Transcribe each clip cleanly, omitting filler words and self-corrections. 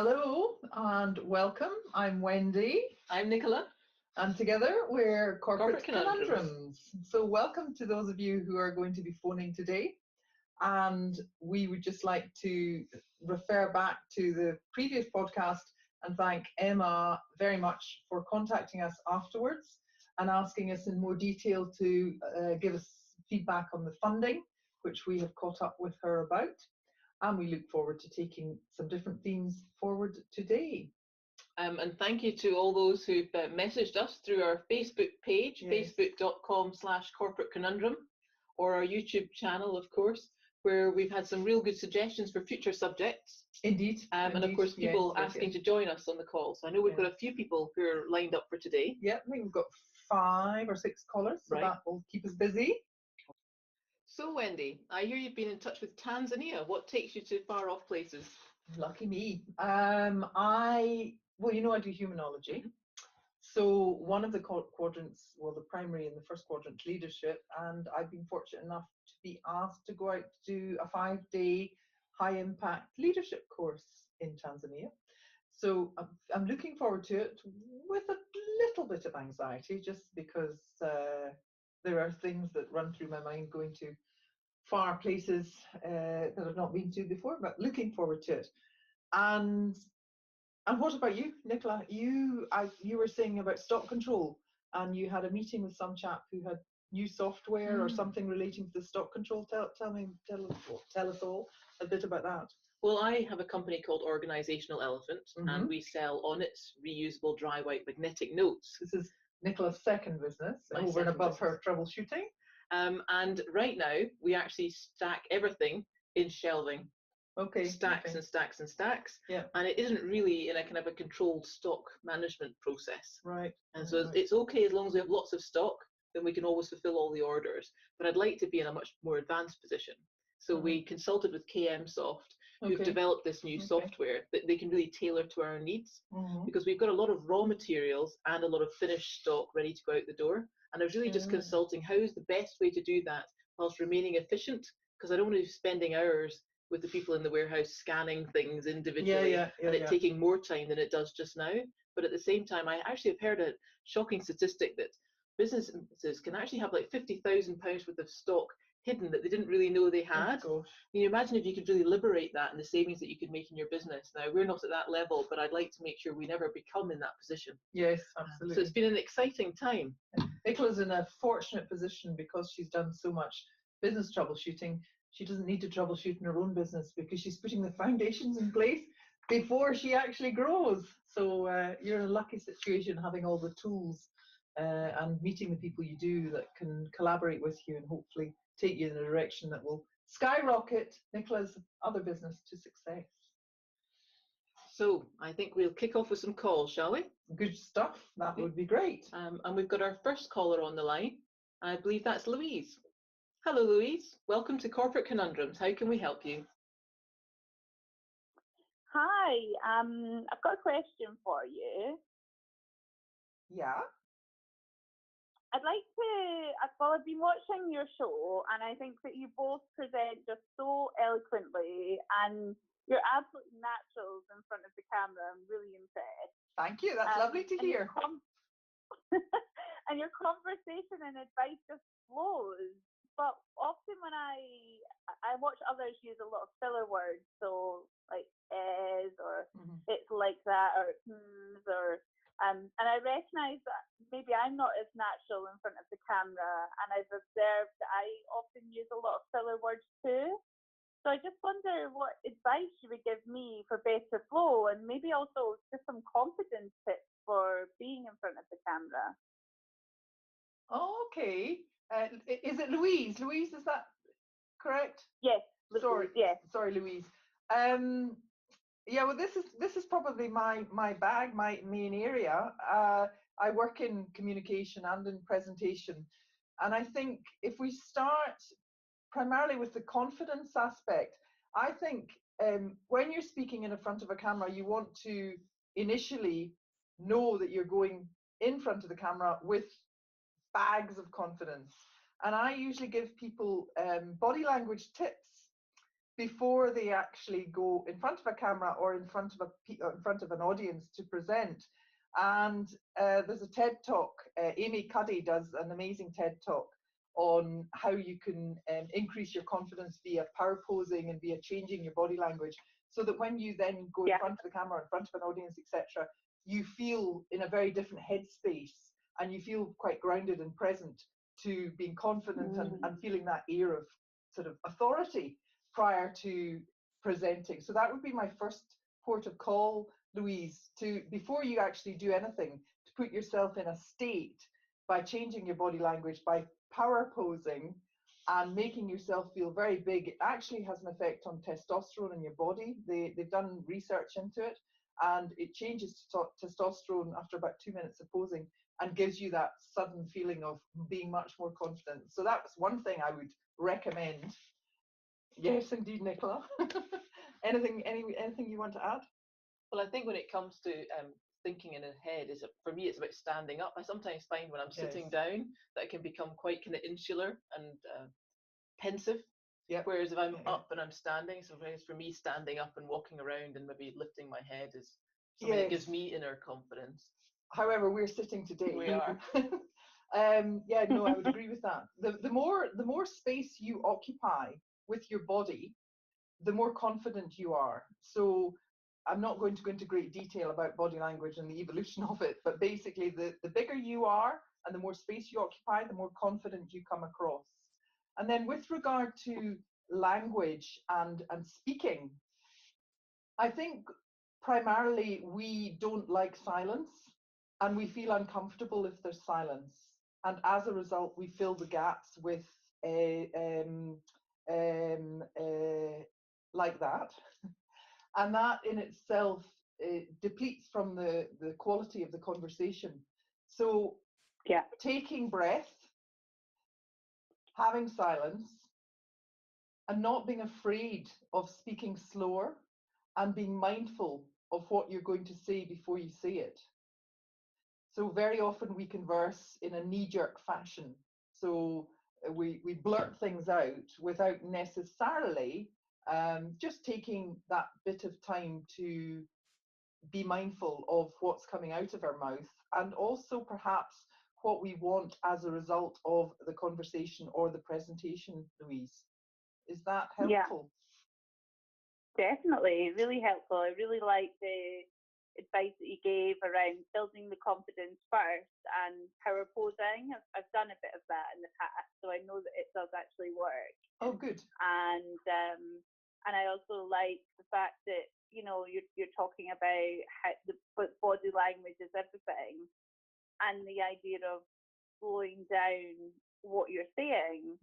Hello and welcome. I'm Wendy. I'm Nicola. And together we're Corporate Conundrums. Conundrums. So welcome to those of you who are going to be phoning today. And we would just like to refer back to the previous podcast and thank Emma very much for contacting us afterwards and asking us in more detail to give us feedback on the funding, which we have caught up with her about. And we look forward to taking some different themes forward today. And thank you to all those who've messaged us through our Facebook page, Yes. facebook.com/corporate conundrum, or our YouTube channel, of course, where we've had some real good suggestions for future subjects. Indeed. And of course, people asking to join us on the call. So I know we've got a few people who are lined up for today. Yeah, I think we've got 5 or 6 callers, so that will keep us busy. So Wendy, I hear you've been in touch with Tanzania. What takes you to far off places? Lucky me. Well, you know, I do humanology. Mm-hmm. So one of the quadrants, well, the primary and the first quadrant, leadership, and I've been fortunate enough to be asked to go out to do a 5-day high impact leadership course in Tanzania. So I'm looking forward to it with a little bit of anxiety, just because there are things that run through my mind going to far places that I've not been to before, but looking forward to it. And what about you, Nicola? You were saying about stock control, and you had a meeting with some chap who had new software or something relating to the stock control. Tell us all a bit about that. Well, I have a company called Organizational Elephant, and we sell on it reusable dry white magnetic notes. This is Nicola's second business, over and above her troubleshooting. And right now we actually stack everything in shelving. Okay. Stacks and stacks and stacks. Yeah. And it isn't really in a kind of a controlled stock management process. Right. And so it's okay as long as we have lots of stock, then we can always fulfill all the orders. But I'd like to be in a much more advanced position. So we consulted with KM Soft, who've developed this new software that they can really tailor to our needs, because we've got a lot of raw materials and a lot of finished stock ready to go out the door. And I was really just consulting how is the best way to do that whilst remaining efficient, because I don't want to be spending hours with the people in the warehouse scanning things individually and it taking more time than it does just now. But at the same time, I actually have heard a shocking statistic that businesses can actually have like £50,000 worth of stock hidden that they didn't really know they had. Oh, gosh. Can you imagine if you could really liberate that and the savings that you could make in your business? Now, we're not at that level, but I'd like to make sure we never become in that position. Yes, absolutely. So it's been an exciting time. Nicola's in a fortunate position because she's done so much business troubleshooting. She doesn't need to troubleshoot in her own business because she's putting the foundations in place before she actually grows. So you're in a lucky situation having all the tools and meeting the people you do that can collaborate with you and hopefully take you in a direction that will skyrocket Nicola's other business to success. So I think we'll kick off with some calls, shall we? Good stuff. That would be great. And we've got our first caller on the line. I believe that's Louise. Hello, Louise. Welcome to Corporate Conundrums. How can we help you? Hi. I've got a question for you. Yeah. I've been watching your show, and I think that you both present just so eloquently, and you're absolutely naturals in front of the camera. I'm really impressed. Thank you. That's lovely to hear. And your conversation and advice just flows. But often when I watch others use a lot of filler words, so like is or it's like that or or and I recognise that maybe I'm not as natural in front of the camera, and I've observed that I often use a lot of filler words too. So I just wonder what advice you would give me for better flow, and maybe also just some confidence tips for being in front of the camera. Oh, okay. Is it Louise? Louise, is that correct? Yes. Sorry. Yes. Sorry, Louise. Yeah. Well, this is probably my bag, my main area. I work in communication and in presentation, and I think if we start primarily with the confidence aspect, I think when you're speaking in front of a camera, you want to initially know that you're going in front of the camera with bags of confidence. And I usually give people body language tips. before they actually go in front of a camera or in front of an audience to present. And there's a TED talk. Amy Cuddy does an amazing TED talk on how you can increase your confidence via power posing and via changing your body language, so that when you then go in front of the camera, in front of an audience, etc., you feel in a very different headspace, and you feel quite grounded and present to being confident and feeling that air of sort of authority prior to presenting. So that would be my first port of call, Louise, to, before you actually do anything, to put yourself in a state by changing your body language, by power posing and making yourself feel very big. It actually has an effect on testosterone in your body. They've done research into it, and it changes testosterone after about 2 minutes of posing and gives you that sudden feeling of being much more confident. So that's one thing I would recommend. Yes, indeed, Nicola. anything you want to add? Well, I think when it comes to thinking in a head, for me, it's about standing up. I sometimes find when I'm sitting down that I can become quite kind of insular and pensive. Yep. Whereas if I'm up and I'm standing, so for me, standing up and walking around and maybe lifting my head is something that gives me inner confidence. However, we're sitting today. We are. Yeah, no, I would agree with that. The more space you occupy with your body, the more confident you are. So I'm not going to go into great detail about body language and the evolution of it, but basically the bigger you are and the more space you occupy, the more confident you come across. And then with regard to language and speaking, I think primarily we don't like silence, and we feel uncomfortable if there's silence. And as a result, we fill the gaps with like that. And that in itself depletes from the quality of the conversation. So taking breath, having silence, and not being afraid of speaking slower, and being mindful of what you're going to say before you say it. So very often we converse in a knee-jerk fashion. So we blurt things out without necessarily just taking that bit of time to be mindful of what's coming out of our mouth, and also perhaps what we want as a result of the conversation or the presentation, Louise. Is that helpful? Yeah, definitely, really helpful. I really like the advice that you gave around building the confidence first and power posing. I've done a bit of that in the past, so I know that it does actually work. Oh, good. And I also like the fact that, you know, you're talking about how the body language is everything, and the idea of slowing down what you're saying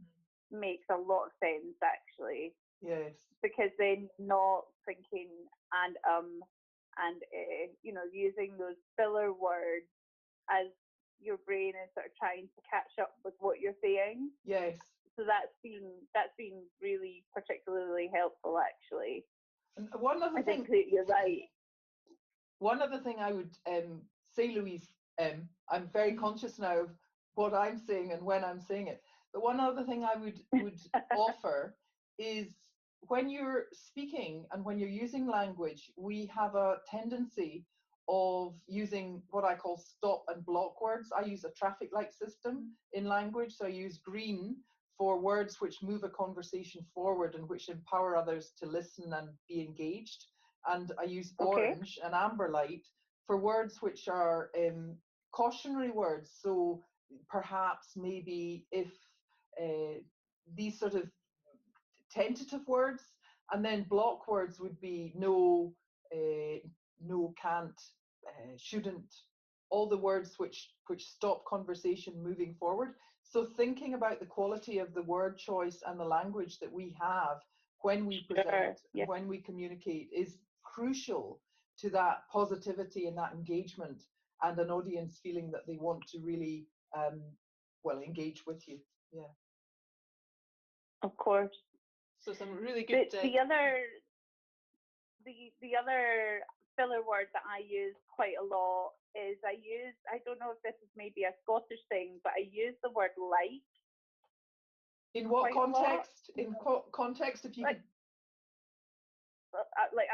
makes a lot of sense, actually. Yes. Because then not thinking and you know, using those filler words as your brain is sort of trying to catch up with what you're saying. Yes. So that's been really particularly helpful, actually. And one other thing, I think that you're right. One other thing I would say, Louise, I'm very conscious now of what I'm saying and when I'm saying it. But one other thing I would offer is, when you're speaking and when you're using language, we have a tendency of using what I call stop and block words. I use a traffic light system in language. So I use green for words which move a conversation forward and which empower others to listen and be engaged. And I use orange and amber light for words which are cautionary words. So perhaps maybe if these sort of tentative words, and then block words would be no, no, can't, shouldn't, all the words which stop conversation moving forward. So thinking about the quality of the word choice and the language that we have when we present, when we communicate, is crucial to that positivity and that engagement, and an audience feeling that they want to really engage with you. Yeah. Of course. So some really good. The other filler word that I use quite a lot is I don't know if this is maybe a Scottish thing, but I use the word like. In what context? In context, if you like, like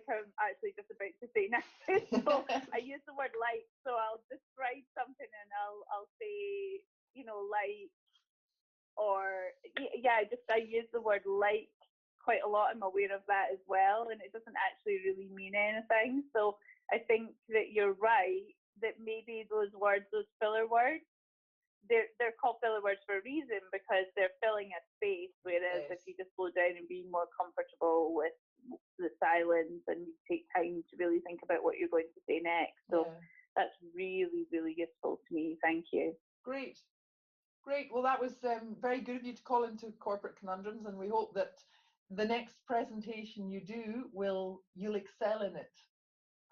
I'm actually just about to say now. So I use the word like. So I'll describe something and I'll say, you know, like, or yeah, I use the word like quite a lot. I'm aware of that as well, and it doesn't actually really mean anything. So I think that you're right, that maybe those words, those filler words, they're called filler words for a reason, because they're filling a space, whereas if you just slow down and be more comfortable with the silence and you take time to really think about what you're going to say next. So that's really, really useful to me. Thank you. Great. Well, that was very good of you to call into Corporate Conundrums, and we hope that the next presentation you do, you'll excel in it.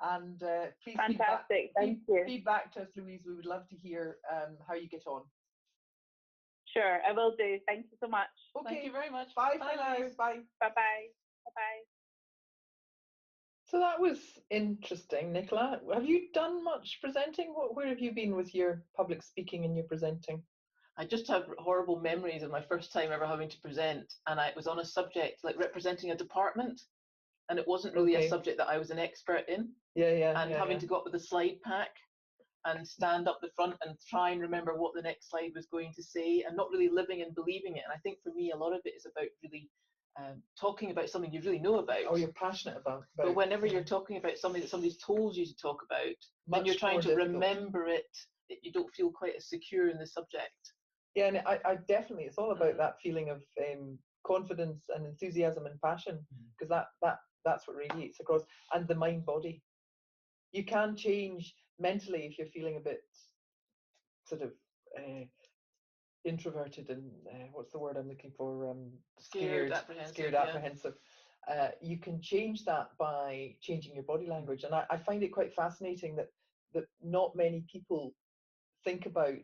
And please fantastic. Thank you. Feedback to us, Louise. We would love to hear how you get on. Sure, I will do. Thank you so much. Okay. Thank you very much. Bye for now. Bye. Bye-bye. Bye-bye. So that was interesting, Nicola. Have you done much presenting? Where have you been with your public speaking and your presenting? I just have horrible memories of my first time ever having to present, and it was on a subject like representing a department, and it wasn't really a subject that I was an expert in. And having to go up with a slide pack and stand up the front and try and remember what the next slide was going to say, and not really living and believing it. And I think for me, a lot of it is about really talking about something you really know about. Oh, you're passionate about. But whenever you're talking about something that somebody's told you to talk about, then you're trying to remember it, you don't feel quite as secure in the subject. Yeah, and I definitely, it's all about that feeling of confidence and enthusiasm and passion, because that's what radiates across, and the mind body. You can change mentally if you're feeling a bit sort of introverted and what's the word I'm looking for? Scared, apprehensive. You can change that by changing your body language, and I find it quite fascinating that not many people think about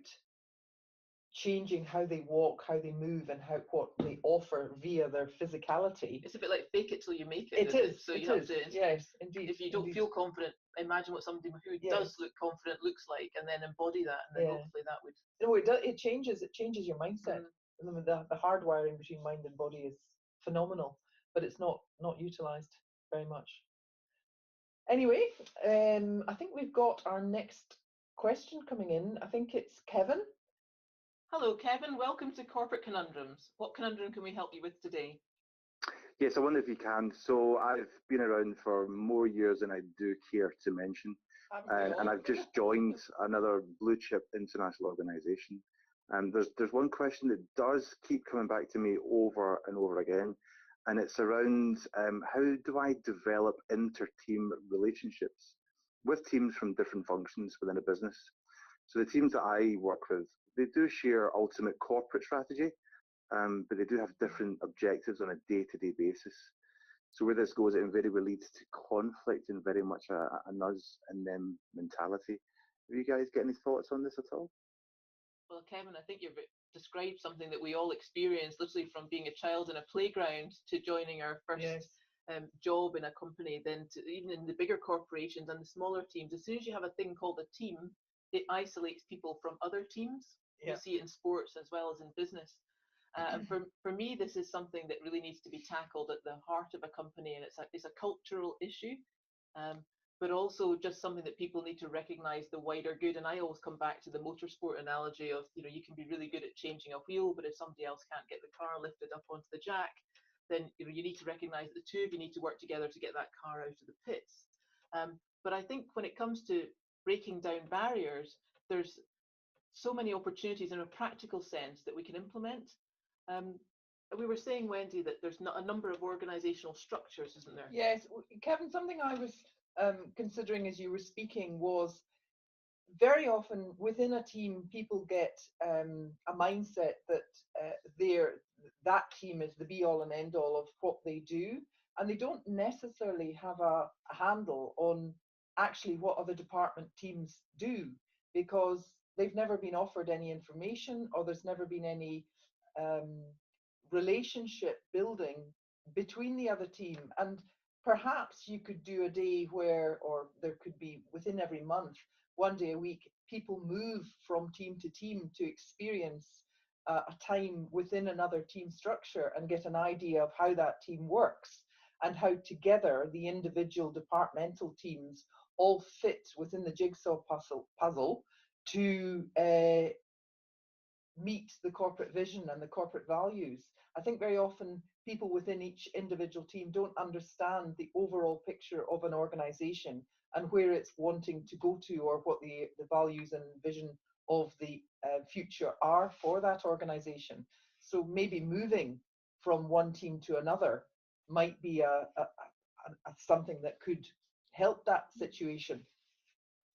changing how they walk, how they move, and what they offer via their physicality. It's a bit like fake it till you make it. It is. So you have to, yes, indeed. If you don't feel confident, imagine what somebody who does look confident looks like, and then embody that, and then hopefully that would. No, it does. It changes your mindset. The hardwiring between mind and body is phenomenal, but it's not utilized very much. Anyway, I think we've got our next question coming in. I think it's Kevin. Hello, Kevin. Welcome to Corporate Conundrums. What conundrum can we help you with today? Yes, I wonder if you can. So I've been around for more years than I do care to mention. And I've just joined another blue chip international organization. And there's one question that does keep coming back to me over and over again. And it's around how do I develop inter-team relationships with teams from different functions within a business? So the teams that I work with, they do share ultimate corporate strategy, but they do have different objectives on a day-to-day basis. So where this goes, it invariably leads to conflict and very much an us and them mentality. Have you guys got any thoughts on this at all? Well, Kevin, I think you've described something that we all experience, literally from being a child in a playground to joining our first job in a company, then to even in the bigger corporations and the smaller teams. As soon as you have a thing called a team, it isolates people from other teams. You see it in sports as well as in business. And for me, this is something that really needs to be tackled at the heart of a company, and it's a cultural issue, but also just something that people need to recognize the wider good. And I always come back to the motorsport analogy of, you can be really good at changing a wheel, but if somebody else can't get the car lifted up onto the jack, then you need to recognize that the two of you need to work together to get that car out of the pits. But I think when it comes to breaking down barriers, there's so many opportunities in a practical sense that we can implement. We were saying, Wendy, that there's not a number of organizational structures, isn't there? Yes, Kevin, something I was considering as you were speaking was very often within a team, people get a mindset that that team is the be all and end all of what they do, and they don't necessarily have a handle on actually what other department teams do, because they've never been offered any information, or there's never been any relationship building between the other team. And perhaps you could do a day where, or there could be within every month, one day a week, people move from team to team to experience a time within another team structure and get an idea of how that team works. and how together the individual departmental teams all fit within the jigsaw puzzle to meet the corporate vision and the corporate values. I think very often people within each individual team don't understand the overall picture of an organization and where it's wanting to go to, or what the values and vision of the future are for that organization. So maybe moving from one team to another might be something that could help that situation.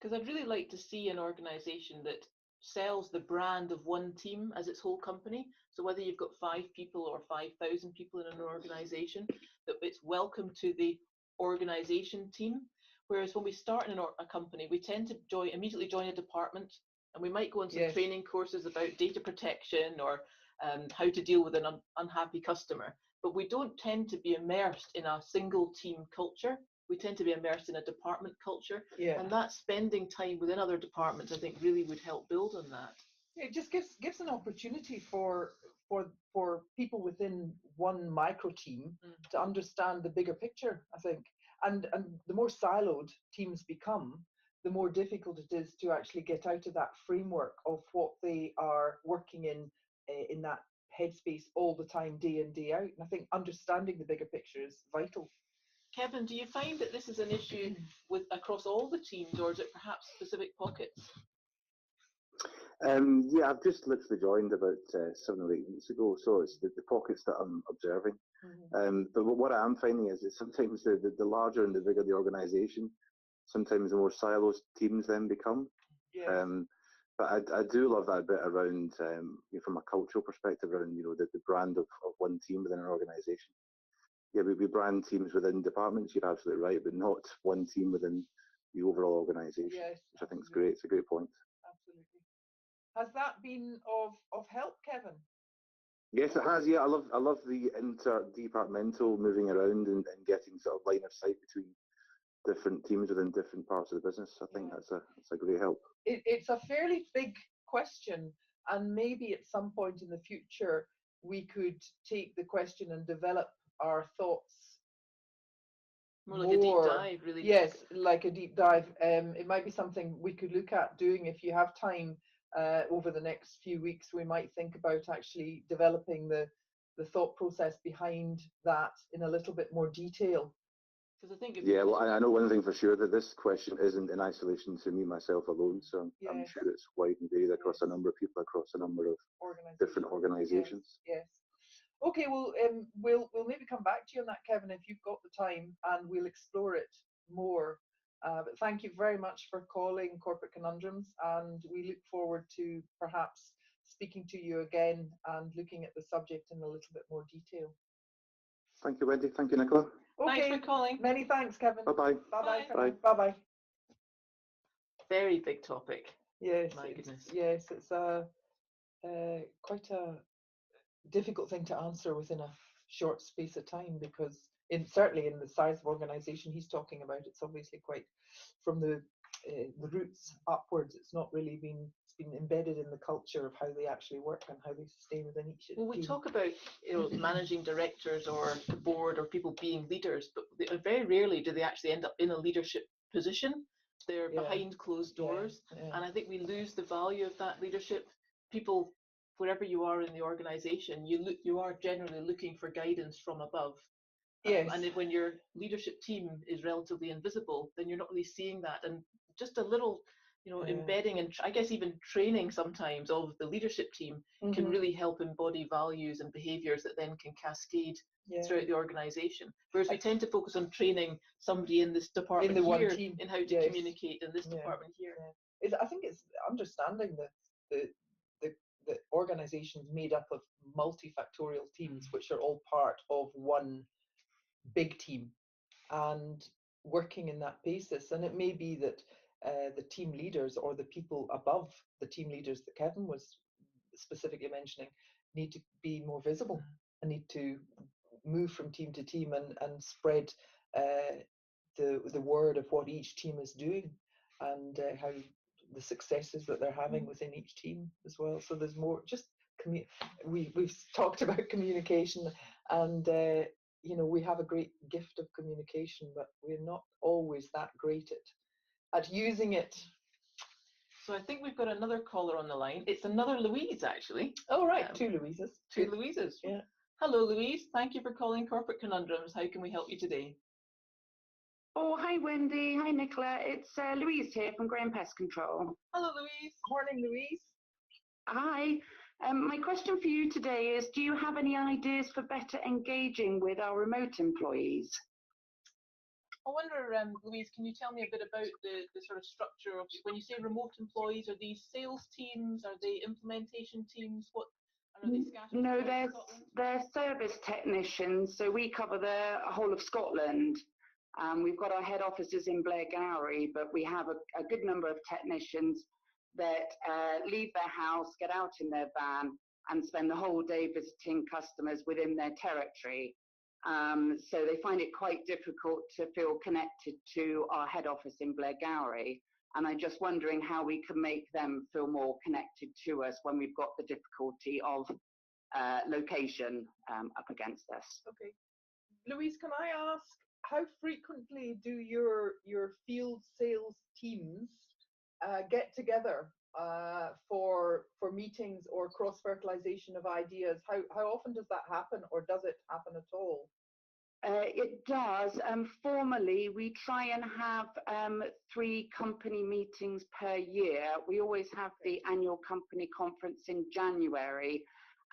Because I'd really like to see an organization that sells the brand of one team as its whole company. So whether you've got 5 people or 5,000 people in an organization, that it's welcome to the organization team. Whereas when we start in a company, we tend to immediately join a department, and we might go on some training courses about data protection or how to deal with an unhappy customer. But we don't tend to be immersed in a single team culture. We tend to be immersed in a department culture, and that spending time within other departments, I think, really would help build on that. It just gives an opportunity for people within one micro team to understand the bigger picture, I think. And the more siloed teams become, the more difficult it is to actually get out of that framework of what they are working in that headspace all the time, day in, day out. And I think understanding the bigger picture is vital. Kevin, do you find that this is an issue across all the teams, or is it perhaps specific pockets? Yeah, I've just literally joined about 7 or 8 weeks ago, so it's the pockets that I'm observing. But what I am finding is that sometimes the larger and the bigger the organisation, sometimes the more silos teams then become. But I do love that bit around, from a cultural perspective, around the brand of one team within an organisation. Yeah, we brand teams within departments, you're absolutely right, but not one team within the overall organisation, which I think is great. It's a great point. Absolutely. Has that been of help, Kevin? Yes, it has. Yeah, I love the interdepartmental moving around and getting sort of line of sight between different teams within different parts of the business. I think that's a great help. It's a fairly big question, and maybe at some point in the future we could take the question and develop our thoughts more like a deep dive, really. Yes, like a deep dive. It might be something we could look at doing if you have time over the next few weeks. We might think about actually developing the thought process behind that in a little bit more detail. Because I think well, I know one thing for sure, that this question isn't in isolation to me myself alone, so I'm sure it's wide and varied across a number of people, across a number of different organisations. Yes. Okay, well, we'll maybe come back to you on that, Kevin, if you've got the time, and we'll explore it more. But thank you very much for calling Corporate Conundrums, and we look forward to perhaps speaking to you again and looking at the subject in a little bit more detail. Thank you, Wendy. Thank you, Nicola. Okay. Thanks for calling. Many thanks, Kevin. Bye-bye. Bye-bye. Bye. Bye-bye. Very big topic. Yes. My goodness. Yes, it's quite a difficult thing to answer within a short space of time, because certainly in the size of organisation he's talking about, it's obviously quite from the roots upwards. It's not really been embedded in the culture of how they actually work and how they sustain within each team. Well, we talk about managing directors or the board or people being leaders, but very rarely do they actually end up in a leadership position. They're behind closed doors, and I think we lose the value of that leadership. People, wherever you are in the organisation, you are generally looking for guidance from above. And when your leadership team is relatively invisible, then you're not really seeing that. And just a little, embedding and I guess even training sometimes of the leadership team can really help embody values and behaviours that then can cascade throughout the organisation. Whereas we tend to focus on training somebody in this department here in how to communicate in this department here. I think it's understanding the organisations made up of multifactorial teams, which are all part of one big team, and working in that basis. And it may be that the team leaders or the people above the team leaders that Kevin was specifically mentioning need to be more visible and need to move from team to team and spread the word of what each team is doing and how the successes that they're having within each team as well. So there's more just we've talked about communication, and you know, we have a great gift of communication, but we're not always that great at using it. So I think we've got another caller on the line. It's another Louise, actually. Oh, right, two Louises. Two Louises. Yeah. Hello, Louise. Thank you for calling Corporate Conundrums. How can we help you today? Oh, hi, Wendy. Hi, Nicola. It's Louise here from Graham Pest Control. Hello, Louise. Morning, Louise. Hi. My question for you today is, do you have any ideas for better engaging with our remote employees? I wonder, Louise, can you tell me a bit about the sort of structure of, when you say remote employees, are these sales teams? Are they implementation teams? What are they scattered? No, they're service technicians. So we cover the whole of Scotland. We've got our head offices in Blairgowrie, but we have a good number of technicians that leave their house, get out in their van, and spend the whole day visiting customers within their territory. So they find it quite difficult to feel connected to our head office in Blairgowrie. And I'm just wondering how we can make them feel more connected to us when we've got the difficulty of location up against us. Okay. Louise, can I ask, how frequently do your field sales teams get together for meetings or cross-fertilization of ideas? How often does that happen, or does it happen at all? It does. Formally, we try and have 3 company meetings per year. We always have the annual company conference in January,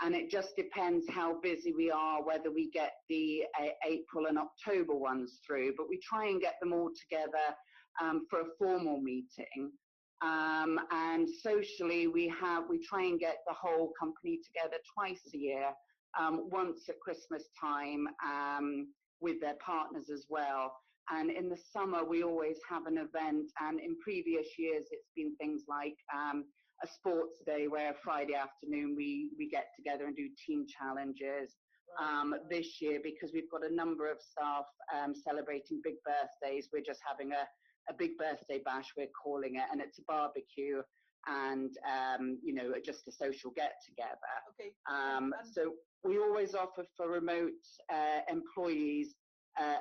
and it just depends how busy we are, whether we get the April and October ones through. But we try and get them all together for a formal meeting. And socially, we try and get the whole company together twice a year, once at Christmas time, with their partners as well. And in the summer, we always have an event. And in previous years, it's been things like a sports day where Friday afternoon we get together and do team challenges. This year, because we've got a number of staff celebrating big birthdays, we're just having a big birthday bash, we're calling it, and it's a barbecue and you know, just a social get together. Okay. So we always offer for remote employees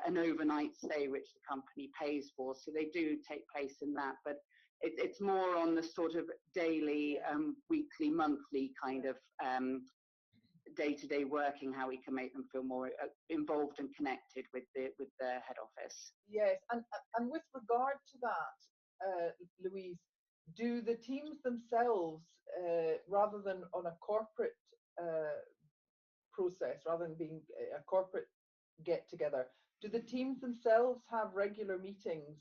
an overnight stay, which the company pays for, so they do take place in that, but it's more on the sort of daily, weekly, monthly kind of day-to-day working, how we can make them feel more involved and connected with the head office. Yes, and with regard to that, Louise, do the teams themselves, rather than on a corporate process, rather than being a corporate get-together, do the teams themselves have regular meetings,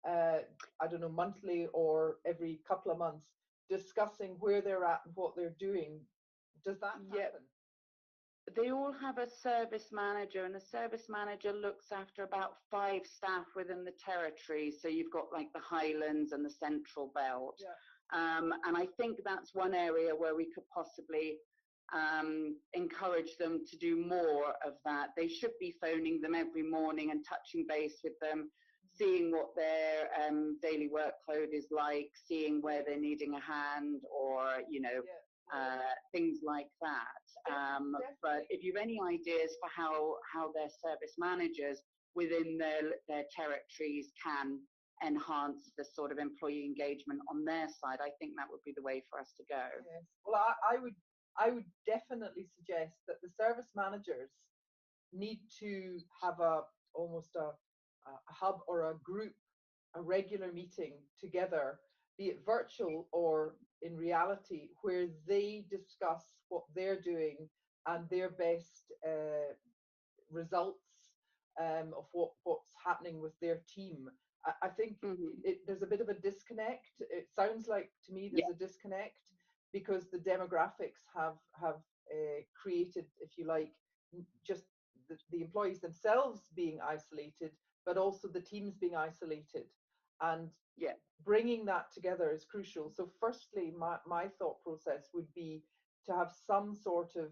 I don't know, monthly or every couple of months, discussing where they're at and what they're doing? Does that happen? They all have a service manager, and the service manager looks after about 5 staff within the territory. So you've got like the Highlands and the Central Belt. And I think that's one area where we could possibly encourage them to do more of that. They should be phoning them every morning and touching base with them, seeing what their daily workload is like, seeing where they're needing a hand, or, you know, things like that. But if you have any ideas for how their service managers within their territories can enhance the sort of employee engagement on their side, I think that would be the way for us to go. Yes. Well, I would definitely suggest that the service managers need to have almost a hub or a group, a regular meeting together, be it virtual or in reality, where they discuss what they're doing and their best results of what's happening with their team. I think there's a bit of a disconnect. It sounds like to me there's a disconnect, because the demographics have created, if you like, just the employees themselves being isolated, but also the teams being isolated. And bringing that together is crucial. So firstly, my thought process would be to have some sort of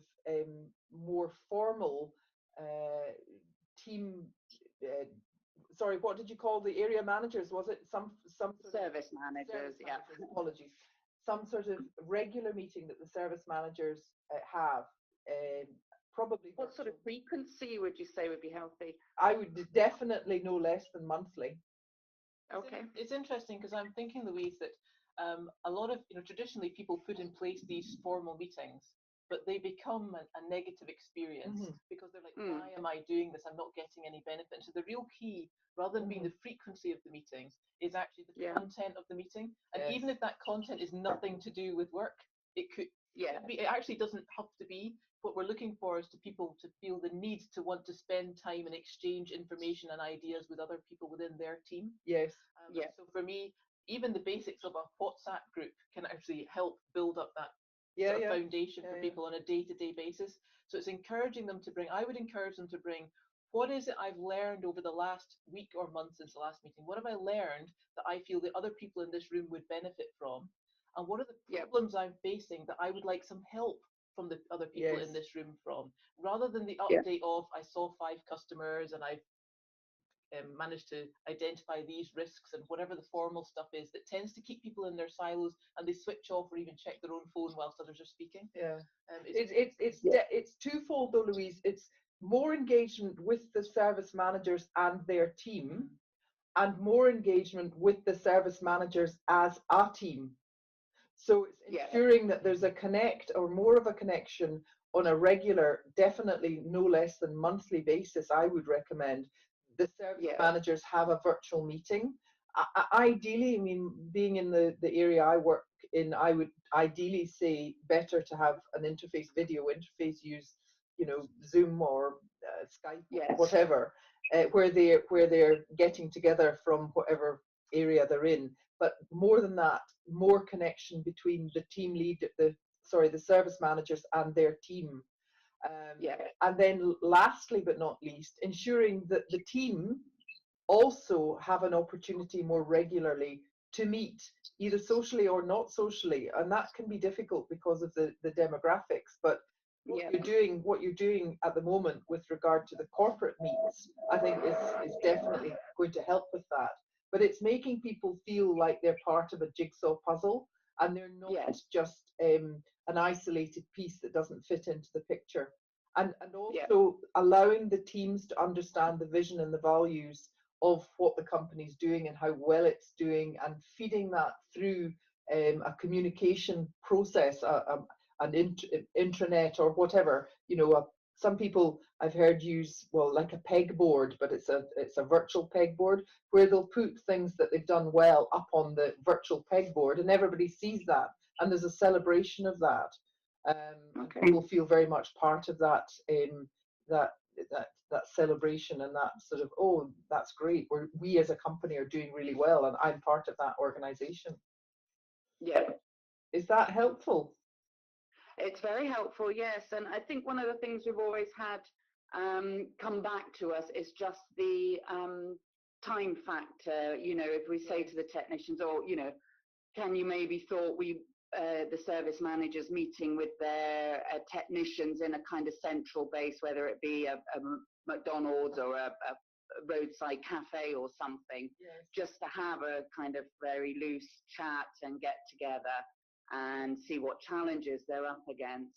more formal team, sorry, what did you call the area managers? Was it some service managers? Apologies. Some sort of regular meeting that the service managers have probably. What sort of frequency would you say would be healthy? I would definitely no less than monthly. Okay. It's interesting because I'm thinking, Louise, that a lot of, traditionally people put in place these formal meetings, but they become a negative experience because they're like, why am I doing this? I'm not getting any benefit. So the real key, rather than being the frequency of the meetings, is actually the content of the meeting. And even if that content is nothing to do with work, it could be, it actually doesn't have to be. What we're looking for is to people to feel the need to want to spend time and exchange information and ideas with other people within their team. Yes. So for me, even the basics of a WhatsApp group can actually help build up that sort of foundation for people on a day-to-day basis. So it's encouraging them to bring, I would encourage them to bring, what is it I've learned over the last week or month since the last meeting? What have I learned that I feel that other people in this room would benefit from? And what are the problems I'm facing that I would like some help from the other people in this room from? Rather than the update of, I saw 5 customers and I've managed to identify these risks and whatever the formal stuff is that tends to keep people in their silos and they switch off or even check their own phone whilst others are speaking. It's twofold though, Louise. It's more engagement with the service managers and their team, and more engagement with the service managers as a team. So it's ensuring that there's a connect or more of a connection on a regular, definitely no less than monthly basis. I would recommend the service managers have a virtual meeting. Ideally, I mean, being in the area I work in, I would ideally say better to have an interface, video interface, use, Zoom or Skype, whatever, where they're getting together from whatever area they're in. But more than that, more connection between the team lead, the service managers and their team. And then lastly but not least, ensuring that the team also have an opportunity more regularly to meet, either socially or not socially. And that can be difficult because of the demographics. But what you're doing at the moment with regard to the corporate meets, I think is definitely going to help with that. But it's making people feel like they're part of a jigsaw puzzle and they're not just an isolated piece that doesn't fit into the picture. And also allowing the teams to understand the vision and the values of what the company's doing and how well it's doing, and feeding that through a communication process, an intranet or whatever. Some people I've heard use, like a pegboard, but it's a virtual pegboard where they'll put things that they've done well up on the virtual pegboard, and everybody sees that, and there's a celebration of that. People feel very much part of that, that celebration and that sort of, oh, that's great. We as a company are doing really well, and I'm part of that organization. Is that helpful? It's very helpful, yes. And I think one of the things we've always had come back to us is just the time factor. If we say to the technicians, can you maybe thought the service managers meeting with their technicians in a kind of central base, whether it be a McDonald's or a roadside cafe or something, just to have a kind of very loose chat and get together and see what challenges they're up against.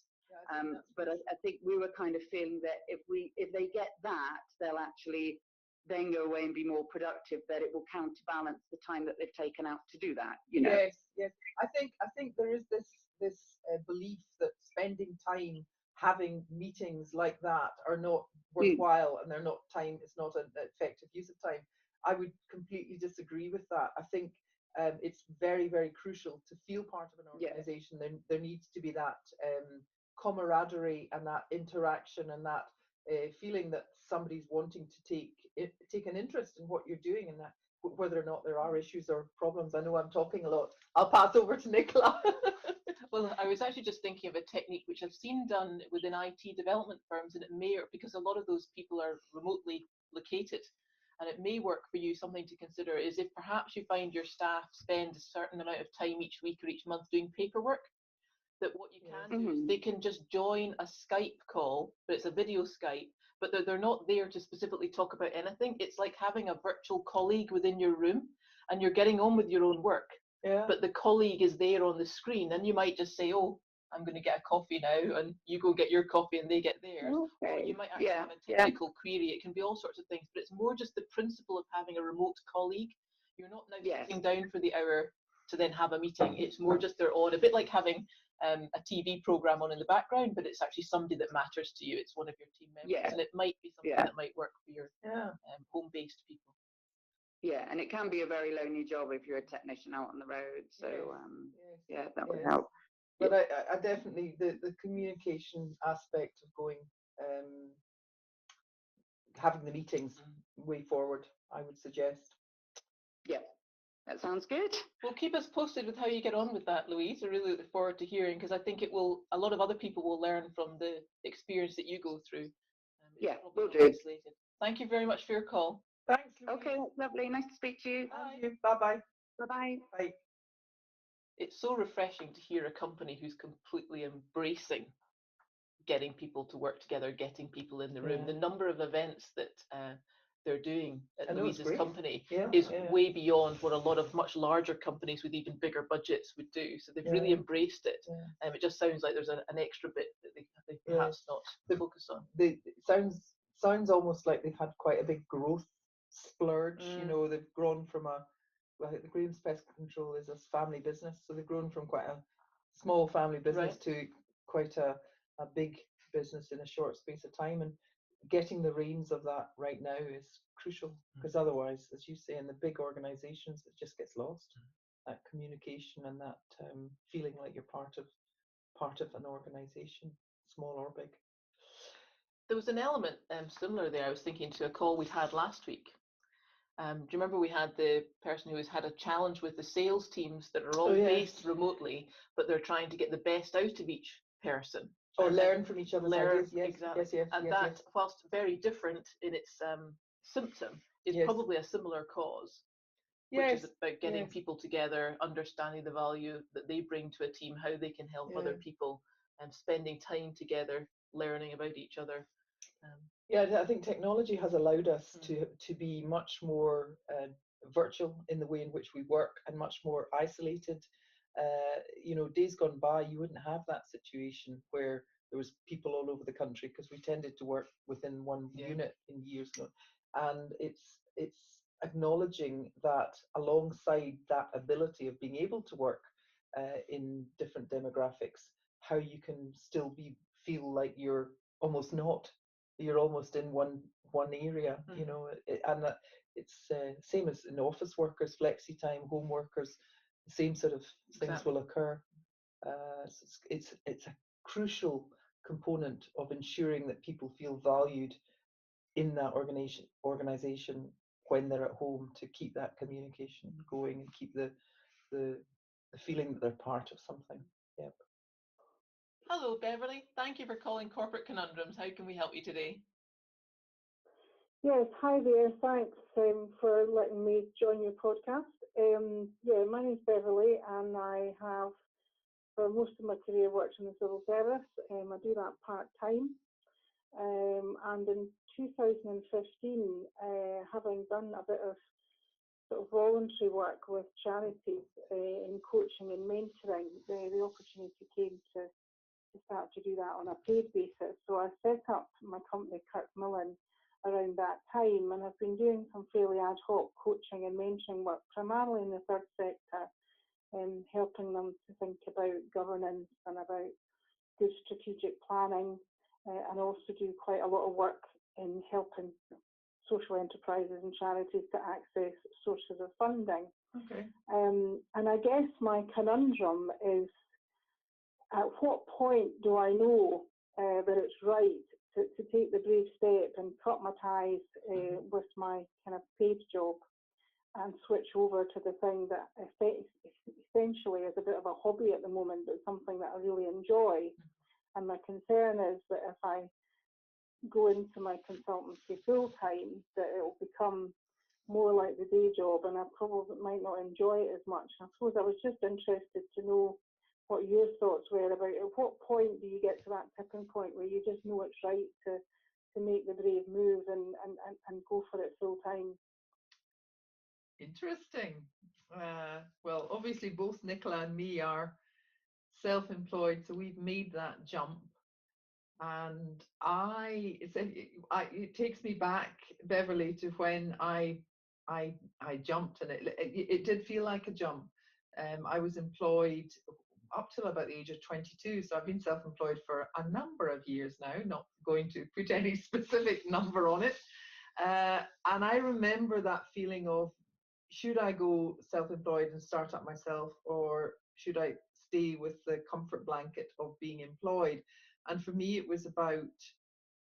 But I think we were kind of feeling that if they get that, they'll actually then go away and be more productive, that it will counterbalance the time that they've taken out to do that. Yes. I think there is this belief that spending time having meetings like that are not worthwhile, and they're not time. It's not an effective use of time. I would completely disagree with that. I think it's very, very crucial to feel part of an organization. There needs to be that camaraderie and that interaction and that feeling that somebody's wanting to take an interest in what you're doing, and that whether or not there are issues or problems. I know I'm talking a lot. I'll pass over to Nicola. Well, I was actually just thinking of a technique which I've seen done within IT development firms, and it may, because a lot of those people are remotely located, and it may work for you. Something to consider is if perhaps you find your staff spend a certain amount of time each week or each month doing paperwork, that what you can do is they can just join a Skype call, but it's a video Skype, but they're not there to specifically talk about anything. It's like having a virtual colleague within your room, and you're getting on with your own work. But the colleague is there on the screen, and you might just say, oh, I'm going to get a coffee now, and you go get your coffee and they get theirs. Okay. Or you might actually have a technical query. It can be all sorts of things, but it's more just the principle of having a remote colleague. You're not now sitting down for the hour to then have a meeting. It's more just they're on, a bit like having a TV program on in the background, but it's actually somebody that matters to you. It's one of your team members, and it might be something that might work for your home-based people. Yeah, and it can be a very lonely job if you're a technician out on the road. So that would help. But I definitely, the communication aspect of going, having the meetings way forward, I would suggest. Yeah, that sounds good. Well, keep us posted with how you get on with that, Louise. I really look forward to hearing, because I think it will, a lot of other people will learn from the experience that you go through. Will do. Thank you very much for your call. Thanks, Louise. Okay, lovely. Nice to speak to you. Bye. Bye-bye. Bye-bye. Bye. It's so refreshing to hear a company who's completely embracing getting people to work together, getting people in the room. The number of events that they're doing at Louise's company is way beyond what a lot of much larger companies with even bigger budgets would do. So they've really embraced it. It just sounds like there's an extra bit that they perhaps not focus on. It sounds almost like they've had quite a big growth splurge. You know, they've grown from the Grievance Pest Control is a family business, so they've grown from quite a small family business to quite a big business in a short space of time, and getting the reins of that right now is crucial, because otherwise, as you say, in the big organizations, it just gets lost. That communication and that feeling like you're part of an organization, small or big. There was an element similar there. I was thinking to a call we'd had last week. Do you remember we had the person who has had a challenge with the sales teams that are all based remotely, but they're trying to get the best out of each person? Or learn from each other's ideas. Yes, exactly. Yes, and that, whilst very different in its symptom, is probably a similar cause, which is about getting people together, understanding the value that they bring to a team, how they can help other people, and spending time together, learning about each other. I think technology has allowed us to be much more virtual in the way in which we work, and much more isolated. Days gone by, you wouldn't have that situation where there was people all over the country, because we tended to work within one unit in years ago. And it's acknowledging that alongside that ability of being able to work in different demographics, how you can still feel like you're almost in one area, and it's same as in office workers, flexi time, home workers, the same sort of things will occur. It's a crucial component of ensuring that people feel valued in that organization when they're at home, to keep that communication going and keep the feeling that they're part of something. Yep. Hello, Beverly. Thank you for calling Corporate Conundrums. How can we help you today? Yes, hi there. Thanks for letting me join your podcast. My name's Beverly, and I have, for most of my career, worked in the civil service. I do that part-time. And in 2015, having done a bit of sort of voluntary work with charities in coaching and mentoring, the opportunity came to start to do that on a paid basis. So I set up my company, Humanology, around that time, and I've been doing some fairly ad hoc coaching and mentoring work, primarily in the third sector, helping them to think about governance and about good strategic planning, and also do quite a lot of work in helping social enterprises and charities to access sources of funding. Okay. And I guess my conundrum is, at what point do I know that it's right to take the brave step and cut my ties with my kind of paid job and switch over to the thing that essentially is a bit of a hobby at the moment, but something that I really enjoy. And my concern is that if I go into my consultancy full time, that it will become more like the day job, and I probably might not enjoy it as much. I suppose I was just interested to know what your thoughts were about at what point do you get to that tipping point where you just know it's right to make the brave move and go for it full time. Interesting. Well, obviously both Nicola and me are self-employed, so we've made that jump. And it takes me back, Beverly, to when I jumped, and it did feel like a jump. I was employed up till about the age of 22, so I've been self-employed for a number of years now, not going to put any specific number on it. And I remember that feeling of, should I go self-employed and start up myself, or should I stay with the comfort blanket of being employed? And for me, it was about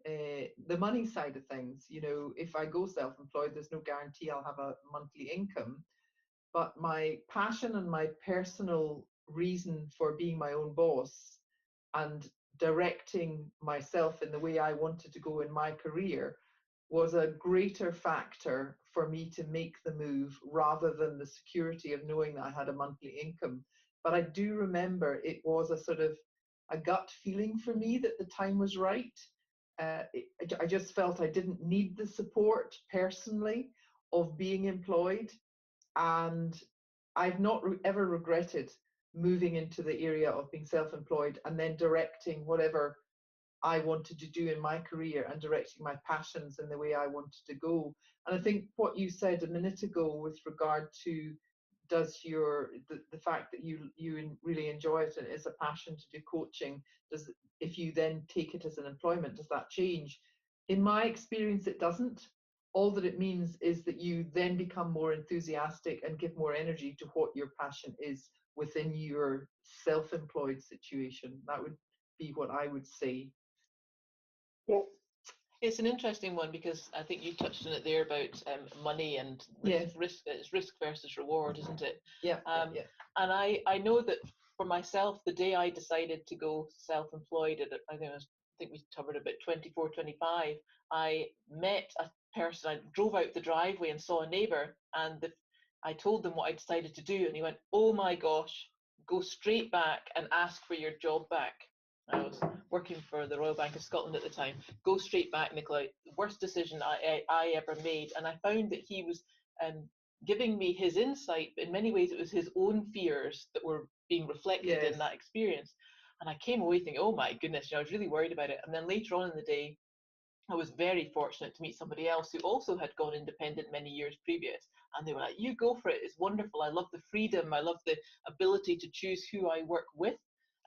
the money side of things. You know, if I go self-employed, there's no guarantee I'll have a monthly income. But my passion and my personal reason for being my own boss and directing myself in the way I wanted to go in my career was a greater factor for me to make the move, rather than the security of knowing that I had a monthly income. But I do remember it was a sort of a gut feeling for me that the time was right. I just felt I didn't need the support personally of being employed. And I've not ever regretted moving into the area of being self-employed and then directing whatever I wanted to do in my career and directing my passions in the way I wanted to go. And I think what you said a minute ago with regard to the fact that you really enjoy it and it's a passion to do coaching, if you then take it as an employment, does that change? In my experience, it doesn't. All that it means is that you then become more enthusiastic and give more energy to what your passion is within your self-employed situation. That would be what I would say. Yeah. It's an interesting one, because I think you touched on it there about money and risk. It's risk versus reward, isn't it? Yeah. And I know that for myself, the day I decided to go self-employed, I think we covered about 24, 25, I met a person. I drove out the driveway and saw a neighbour, and I told them what I decided to do, and he went, "Oh my gosh, go straight back and ask for your job back." I was working for the Royal Bank of Scotland at the time. "Go straight back, Nicola. Worst decision I ever made." And I found that he was giving me his insight, but in many ways it was his own fears that were being reflected in that experience. And I came away thinking, oh my goodness, I was really worried about it. And then later on in the day, I was very fortunate to meet somebody else who also had gone independent many years previous. And they were like, "You go for it. It's wonderful. I love the freedom. I love the ability to choose who I work with.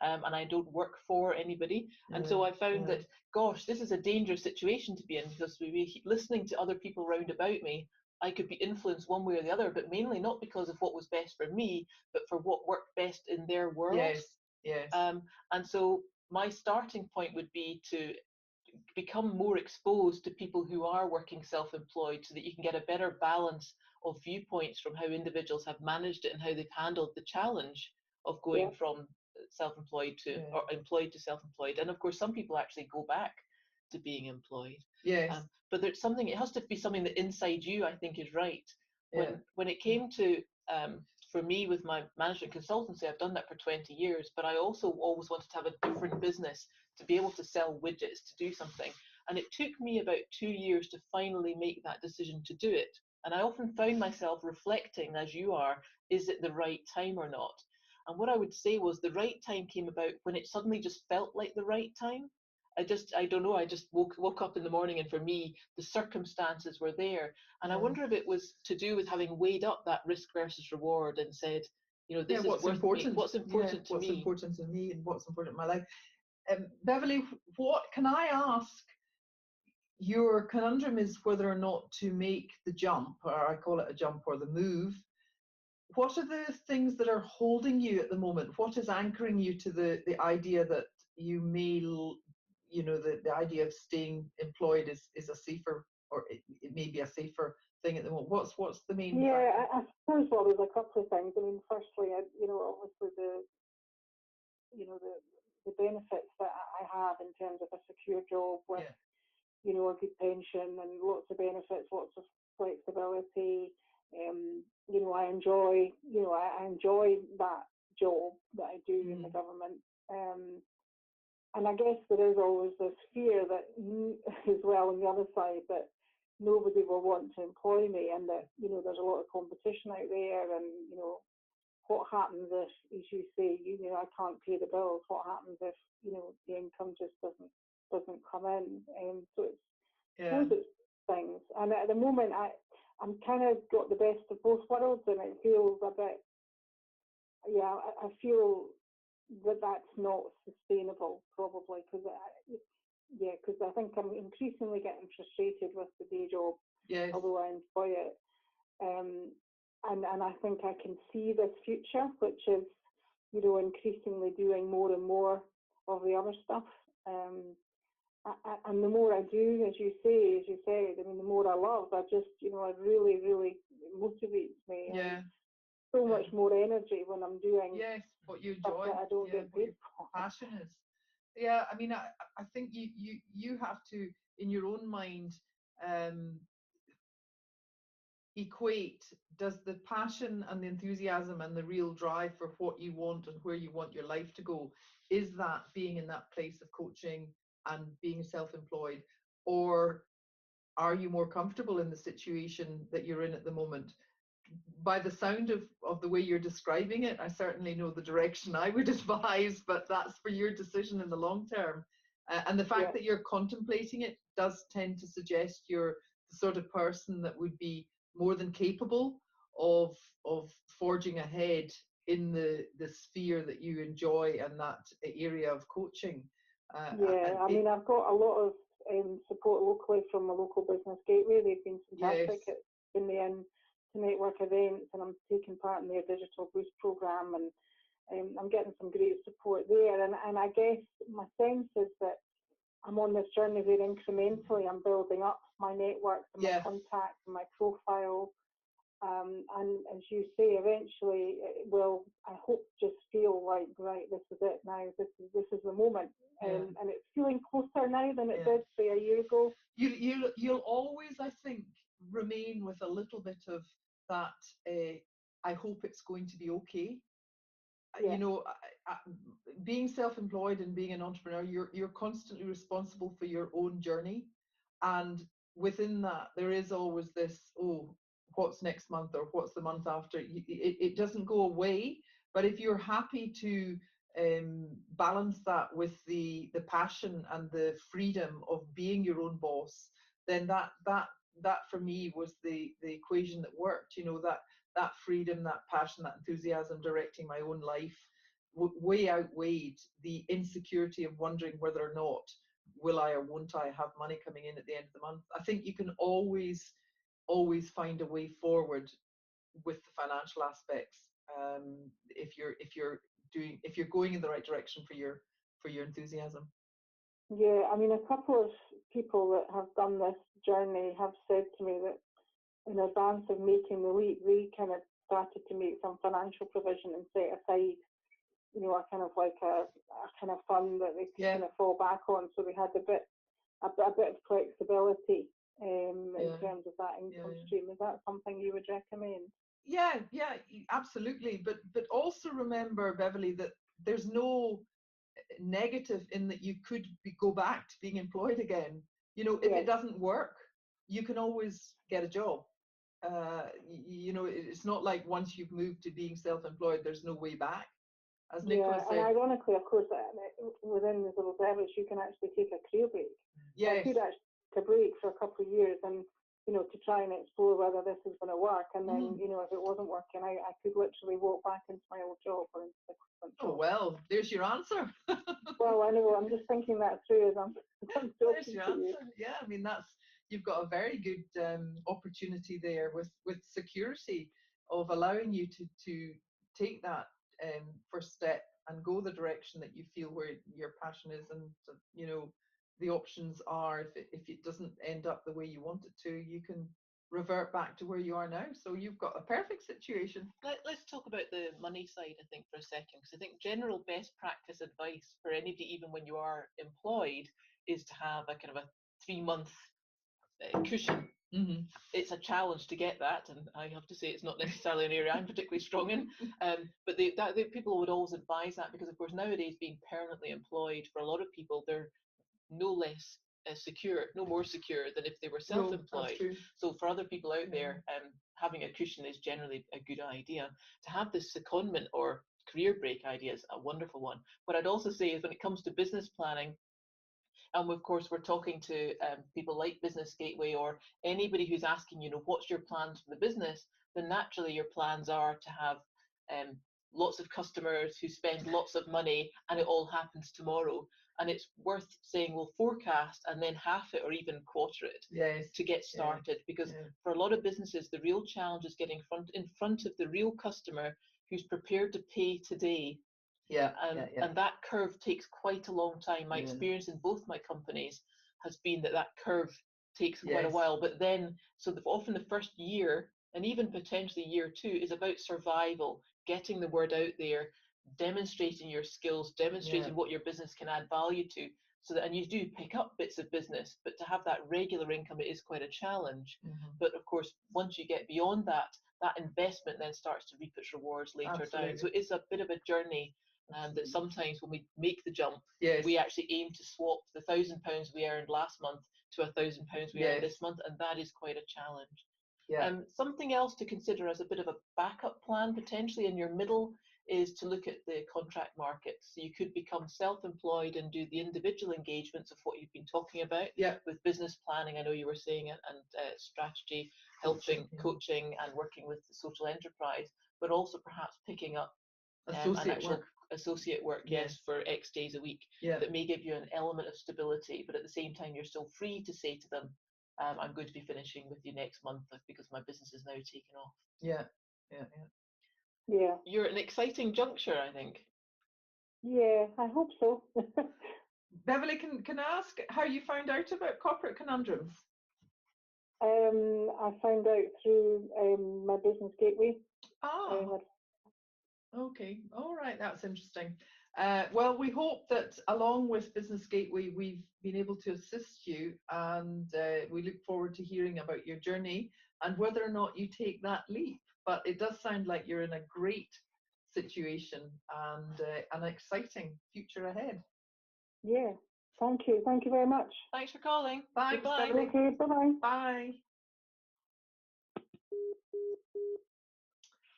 And I don't work for anybody." And so I found that, gosh, this is a dangerous situation to be in, because listening to other people round about me, I could be influenced one way or the other, but mainly not because of what was best for me, but for what worked best in their world. Yes. And so my starting point would be to become more exposed to people who are working self-employed, so that you can get a better balance of viewpoints from how individuals have managed it and how they've handled the challenge of going from self-employed to or employed to self-employed. And of course, some people actually go back to being employed. But there's something, it has to be something that inside you, I think, is right. When it came to for me with my management consultancy, I've done that for 20 years, but I also always wanted to have a different business, to be able to sell widgets, to do something. And it took me about 2 years to finally make that decision to do it. And I often found myself reflecting, as you are, is it the right time or not? And what I would say was, the right time came about when it suddenly just felt like the right time. I don't know, I just woke up in the morning, and for me, the circumstances were there. And I wonder if it was to do with having weighed up that risk versus reward and said, you know, this is what's important. What's important to me? What's important to me, and what's important in my life. Beverly, what can I ask? Your conundrum is whether or not to make the jump, or I call it a jump, or the move. What are the things that are holding you at the moment? What is anchoring you to the idea that you may, you know, the idea of staying employed is a safer, or it may be a safer thing at the moment? What's the main factor? I suppose, well, there's a couple of things. I mean, firstly, you know, obviously the benefits that I have in terms of a secure job with, you know, a good pension and lots of benefits, lots of flexibility. You know, I enjoy that job that I do in the government. And I guess there is always this fear that as well on the other side, that nobody will want to employ me, and that, you know, there's a lot of competition out there, and, you know, what happens if, as you say, I can't pay the bills? What happens if, the income just doesn't come in? So it's things. And at the moment, I'm kind of got the best of both worlds, and it feels a bit, I feel that's not sustainable, probably, because I think I'm increasingly getting frustrated with the day job, although I enjoy it. And I think I can see this future, which is, increasingly doing more and more of the other stuff. And the more I do, as you said, I mean, the more I love, I just, it really, really motivates me. Yeah. So much more energy when I'm doing what you enjoy. That I don't get paid for. Passion is. Yeah, I mean, I think you have to, in your own mind, equate, does the passion and the enthusiasm and the real drive for what you want and where you want your life to go, is that being in that place of coaching and being self-employed, or are you more comfortable in the situation that you're in at the moment? By the sound of the way you're describing it, I certainly know the direction I would advise, but that's for your decision in the long term. And the fact that you're contemplating it does tend to suggest you're the sort of person that would be more than capable of forging ahead in the sphere that you enjoy and that area of coaching. I mean, I've got a lot of support locally from a local business gateway. They've been fantastic at bringing me in to network events, and I'm taking part in their digital boost program, and I'm getting some great support there. And I guess my sense is that I'm on this journey where incrementally I'm building up my network and my contacts and my profile. And as you say, eventually it will, I hope, just feel like, right, this is it now. This is the moment. And it's feeling closer now than it did, say, a year ago. You'll always, I think, remain with a little bit of that, I hope it's going to be okay. Being self-employed and being an entrepreneur, you're constantly responsible for your own journey, and within that there is always this, what's next month or what's the month after. It doesn't go away, but if you're happy to balance that with the passion and the freedom of being your own boss, then that for me was the equation that worked. That freedom, that passion, that enthusiasm directing my own life way outweighed the insecurity of wondering whether or not will I or won't I have money coming in at the end of the month. I think you can always find a way forward with the financial aspects, if you're going in the right direction for your enthusiasm. Yeah, I mean, a couple of people that have done this journey have said to me that in advance of making the leap, they kind of started to make some financial provision and set aside, a kind of like a kind of fund that they could kind of fall back on. So they had a bit of flexibility in terms of that income stream. Is that something you would recommend? Yeah, absolutely. But also remember, Beverly, that there's no negative in that you could go back to being employed again. If it doesn't work, you can always get a job. It's not like once you've moved to being self-employed, there's no way back. As Nicola said. And ironically, of course, within the civil service, you can actually take a career break. Yes. I could actually take a break for a couple of years and, to try and explore whether this is going to work. And then, if it wasn't working, I could literally walk back into my old job or into the current job. Oh, well, there's your answer. Well, I know. I'm just thinking that through as I'm talking There's your to answer. you. Yeah, I mean, you've got a very good opportunity there with security of allowing you to take that first step and go the direction that you feel where your passion is, and the options are, if it doesn't end up the way you want it to, you can revert back to where you are now. So you've got a perfect situation. Let's talk about the money side, I think, for a second, because I think general best practice advice for anybody, even when you are employed, is to have a kind of a 3-month cushion. Mm-hmm. It's a challenge to get that, and I have to say it's not necessarily an area I'm particularly strong in. But people would always advise that, because of course nowadays being permanently employed, for a lot of people, they're no less secure, no more secure than if they were self-employed. No, so for other people out there, having a cushion is generally a good idea. To have this secondment or career break idea is a wonderful one. What I'd also say is when it comes to business planning, and of course we're talking to people like Business Gateway or anybody who's asking, you know, what's your plans for the business, then naturally your plans are to have lots of customers who spend lots of money and it all happens tomorrow. And it's worth saying, well, forecast and then half it or even quarter it to get started. Because for a lot of businesses, the real challenge is getting in front of the real customer who's prepared to pay today. And that curve takes quite a long time. My experience in both my companies has been that curve takes quite a while. But then, so often the first year and even potentially year 2 is about survival, getting the word out there, demonstrating your skills, demonstrating what your business can add value to, so that, and you do pick up bits of business, but to have that regular income, it is quite a challenge. But of course, once you get beyond that, that investment then starts to reap its rewards later down. So it's a bit of a journey. And that sometimes when we make the jump, we actually aim to swap the £1,000 we earned last month to £1,000 we earned this month, and that is quite a challenge. Something else to consider as a bit of a backup plan potentially in your middle is to look at the contract market. So you could become self-employed and do the individual engagements of what you've been talking about with business planning, I know you were saying, and strategy, helping, coaching and working with the social enterprise, but also perhaps picking up associate work, for X days a week, that may give you an element of stability, but at the same time you're still free to say to them, I'm going to be finishing with you next month because my business is now taken off. You're at an exciting juncture, I think. Yeah, I hope so. Beverly, can I ask how you found out about Corporate Conundrums? I found out through my Business Gateway. Okay, all right, that's interesting. Well, we hope that along with Business Gateway, we've been able to assist you, and we look forward to hearing about your journey and whether or not you take that leap. But it does sound like you're in a great situation and an exciting future ahead. Yeah, thank you. Thank you very much. Thanks for calling. Bye. Goodbye. Okay, bye-bye. Bye.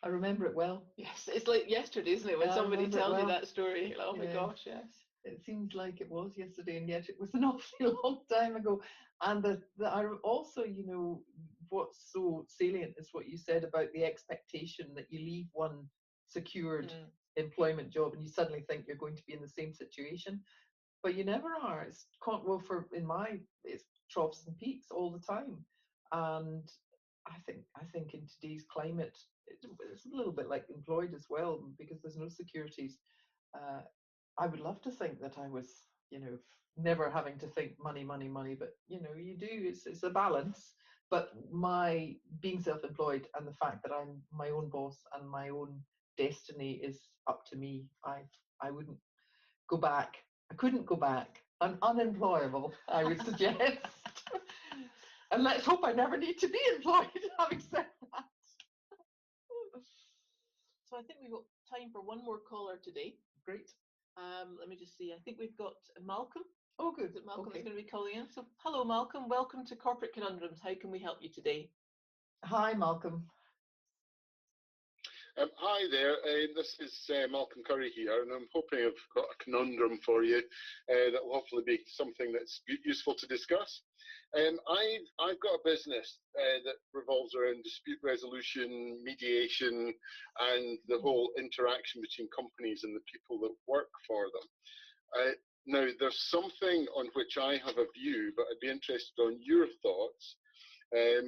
I remember it well. Yes, it's like yesterday, isn't it, when somebody tells you that story? Like, oh my gosh, yes. It seems like it was yesterday, and yet it was an awfully long time ago. And I also, you know, what's so salient is what you said about the expectation that you leave one secured employment job and you suddenly think you're going to be in the same situation, but you never are. It's it's troughs and peaks all the time, and I think in today's climate, it's a little bit like employed as well, because there's no securities. I would love to think that I was, you know, never having to think money, but you know, you do. It's a balance. But my being self-employed and the fact that I'm my own boss and my own destiny is up to me. I wouldn't go back. I couldn't go back. I'm unemployable, I would suggest. And let's hope I never need to be employed, having said that. So I think we've got time for one more caller today. Great. Let me just see. I think we've got Malcolm. Oh, good. Is it Malcolm that's going to be calling in? So, hello, Malcolm. Welcome to Corporate Conundrums. How can we help you today? Hi, Malcolm. Hi there, this is Malcolm Curry here, and I'm hoping I've got a conundrum for you that will hopefully be something that's useful to discuss. I've got a business that revolves around dispute resolution, mediation, and the whole interaction between companies and the people that work for them. Now, there's something on which I have a view, but I'd be interested on your thoughts,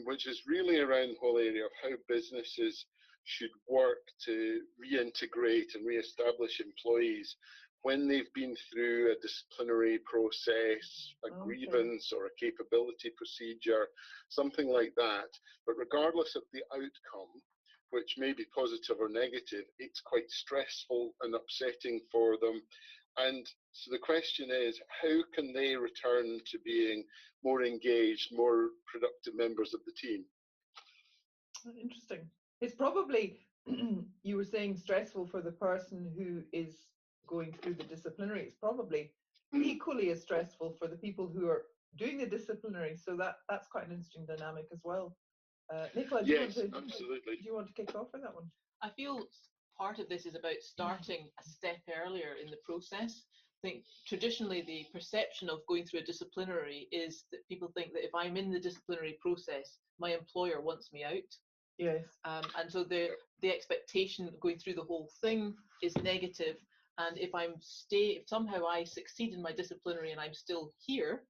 which is really around the whole area of how businesses should work to reintegrate and reestablish employees when they've been through a disciplinary process, a grievance or a capability procedure, something like that. But regardless of the outcome, which may be positive or negative, it's quite stressful and upsetting for them. And so the question is, how can they return to being more engaged, more productive members of the team? Interesting. It's probably, you were saying, stressful for the person who is going through the disciplinary. It's probably equally as stressful for the people who are doing the disciplinary. So that's quite an interesting dynamic as well. Nicola, yes, absolutely. Do you want to kick off with that one? I feel part of this is about starting a step earlier in the process. I think traditionally the perception of going through a disciplinary is that people think that if I'm in the disciplinary process, my employer wants me out. Yes. And so the expectation going through the whole thing is negative. And if if somehow I succeed in my disciplinary and I'm still here,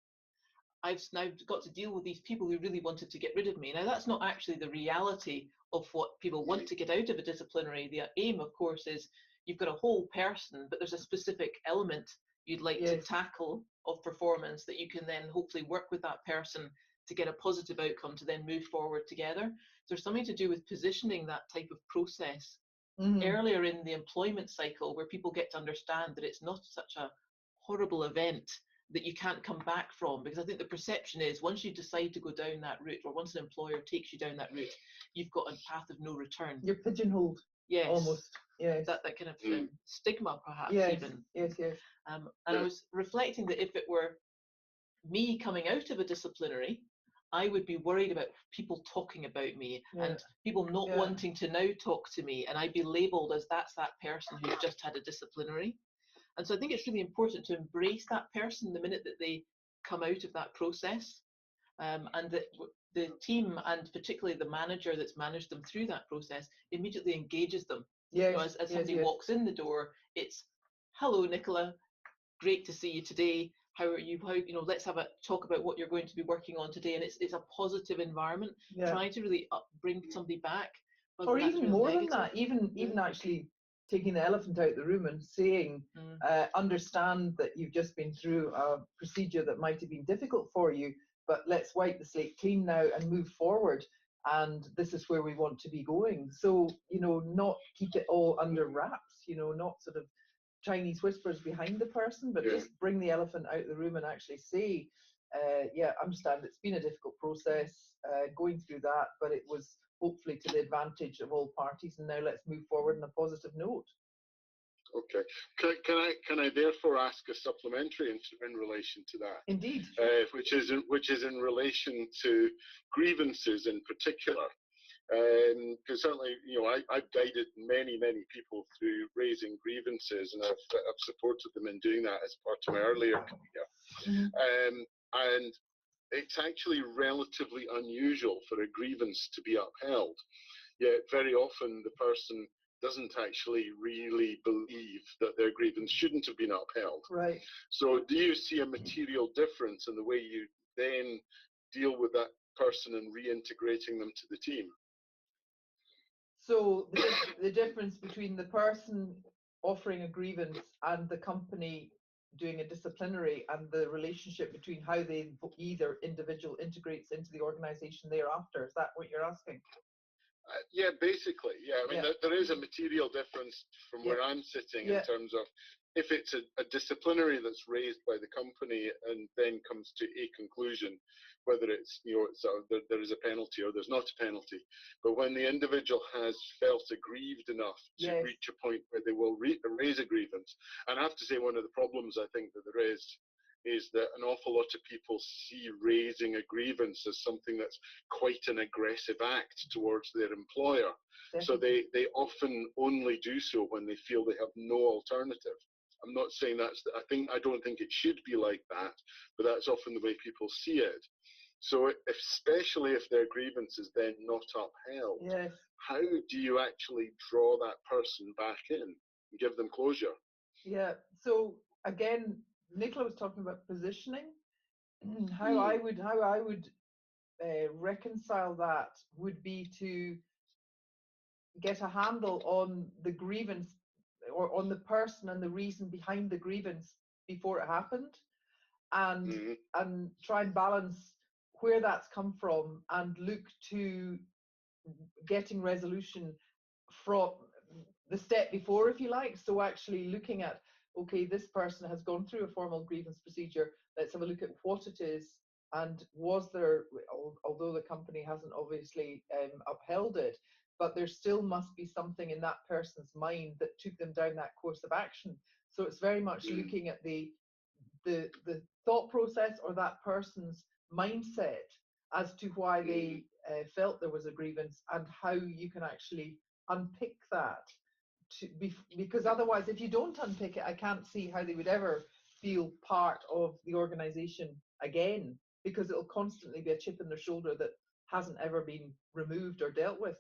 I've now got to deal with these people who really wanted to get rid of me. Now, that's not actually the reality of what people want to get out of a disciplinary. The aim, of course, is you've got a whole person, but there's a specific element you'd like to tackle of performance that you can then hopefully work with that person to get a positive outcome to then move forward together. So there's something to do with positioning that type of process earlier in the employment cycle, where people get to understand that it's not such a horrible event that you can't come back from. Because I think the perception is once you decide to go down that route, or once an employer takes you down that route, you've got a path of no return. You're pigeonholed. Yes. Almost. Yes. That kind of stigma, perhaps, yes. even. Yes, yes. And I was reflecting that if it were me coming out of a disciplinary, I would be worried about people talking about me and people not wanting to now talk to me, and I'd be labelled as that's that person who's just had a disciplinary. And so I think it's really important to embrace that person the minute that they come out of that process, and that the team, and particularly the manager that's managed them through that process, immediately engages them. Yes, you know, as somebody walks in the door, it's, hello, Nicola, great to see you today. How are you? Let's have a talk about what you're going to be working on today. And it's a positive environment, trying to really bring somebody back. Or even more than that, even actually taking the elephant out of the room and saying, understand that you've just been through a procedure that might have been difficult for you, but let's wipe the slate clean now and move forward. And this is where we want to be going. So, not keep it all under wraps, not sort of Chinese whispers behind the person, but just bring the elephant out of the room and actually say, understand it's been a difficult process going through that, but it was hopefully to the advantage of all parties, and now let's move forward on a positive note. Okay. Can I therefore ask a supplementary in relation to that? Indeed. Which is in relation to grievances in particular. Because certainly, I've guided many people through raising grievances, and I've supported them in doing that as part of my earlier career. And it's actually relatively unusual for a grievance to be upheld. Yet very often the person doesn't actually really believe that their grievance shouldn't have been upheld. Right. So do you see a material difference in the way you then deal with that person and reintegrating them to the team? So the difference between the person offering a grievance and the company doing a disciplinary, and the relationship between how either individual integrates into the organization thereafter, is that what you're asking? Yeah, basically. Yeah, I mean, there is a material difference from where I'm sitting in terms of if it's a disciplinary that's raised by the company and then comes to a conclusion, whether it's, there is a penalty or there's not a penalty. But when the individual has felt aggrieved enough to reach a point where they will raise a grievance, and I have to say one of the problems I think that there is that an awful lot of people see raising a grievance as something that's quite an aggressive act towards their employer. So they often only do so when they feel they have no alternative. I'm not saying I don't think it should be like that, but that's often the way people see it. So especially if their grievance is then not upheld, how do you actually draw that person back in and give them closure? Yeah, so again, Nicola was talking about positioning. How I would reconcile that would be to get a handle on the grievance, or on the person and the reason behind the grievance before it happened, and try and balance where that's come from and look to getting resolution from the step before, if you like. So actually looking at, okay, this person has gone through a formal grievance procedure, let's have a look at what it is, and was there, although the company hasn't obviously upheld it, but there still must be something in that person's mind that took them down that course of action. So it's very much looking at the thought process or that person's mindset, as to why they felt there was a grievance and how you can actually unpick that. Because otherwise, if you don't unpick it, I can't see how they would ever feel part of the organisation again, because it'll constantly be a chip in their shoulder that hasn't ever been removed or dealt with.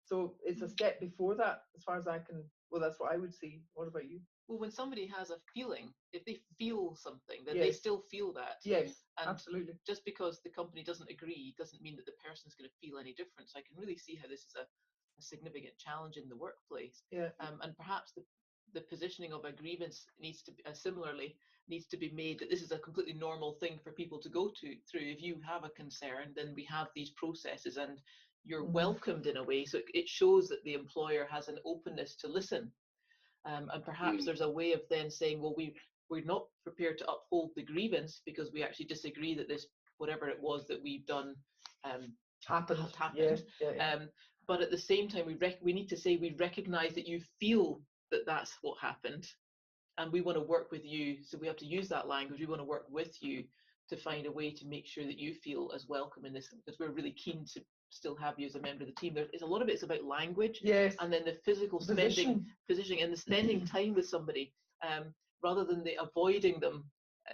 So it's a step before that, as far as I can. Well, that's what I would see. What about you? Well, when somebody has a feeling, if they feel something, then Yes. they still feel that. Yes, and absolutely. Just because the company doesn't agree doesn't mean that the person's going to feel any different. So I can really see how this is a significant challenge in the workplace. Yeah. And perhaps the positioning of a grievance needs to be, similarly needs to be made that this is a completely normal thing for people to go through. If you have a concern, then we have these processes and you're welcomed in a way. So it shows that the employer has an openness to listen. And perhaps there's a way of then saying, well, we're not prepared to uphold the grievance because we actually disagree that this, whatever it was that we've done, happened. Yeah. But at the same time, we need to say we recognize that you feel that that's what happened, and we want to work with you. So we have to use that language. We want to work with you to find a way to make sure that you feel as welcome in this, because we're really keen to still have you as a member of the team. There's a lot of it's about language, yes, and then the physical positioning and the spending time with somebody, rather than the avoiding them